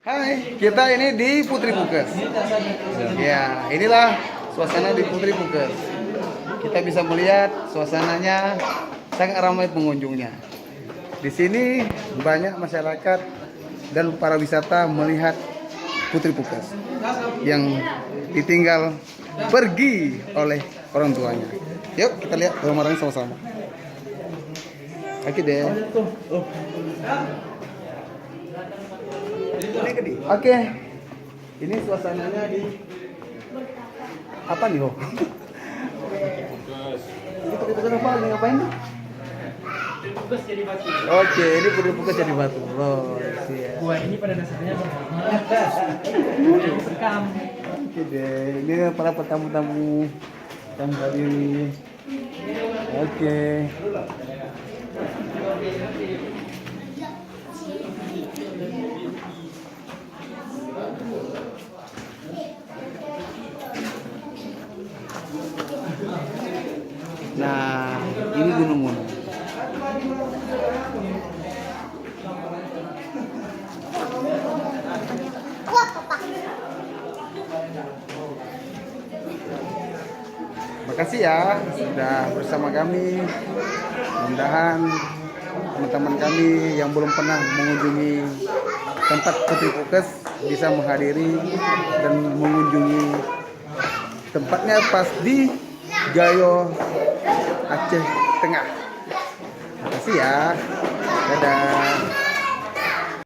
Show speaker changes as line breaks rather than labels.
Hai, kita ini di Putri Bukes. Ya, inilah suasana di Putri Bukes. Kita bisa melihat suasananya sangat ramai pengunjungnya. Di sini banyak masyarakat dan para wisata melihat Putri Bukes yang ditinggal pergi oleh orang tuanya. Yuk kita lihat bareng-bareng sama-sama. Oke deh. Oke, ini suasananya di apa nih, Ho? Ini Putri apa nih, ngapain nih?
Bungkus jadi batu.
Oke, ini Putri Bukes jadi batu. Oh, siap.
Buah ini pada dasarnya berwarna berkam.
Oke deh, ini para tamu-tamu yang hadiri. Oke. Nah, ini Gunung Gunung. Makasih ya sudah bersama kami. Mudah-mudahan teman-teman kami yang belum pernah mengunjungi tempat Putri Bukes bisa menghadiri dan mengunjungi tempatnya pas di Gayo, Aceh Tengah. Makasih ya. Dadah.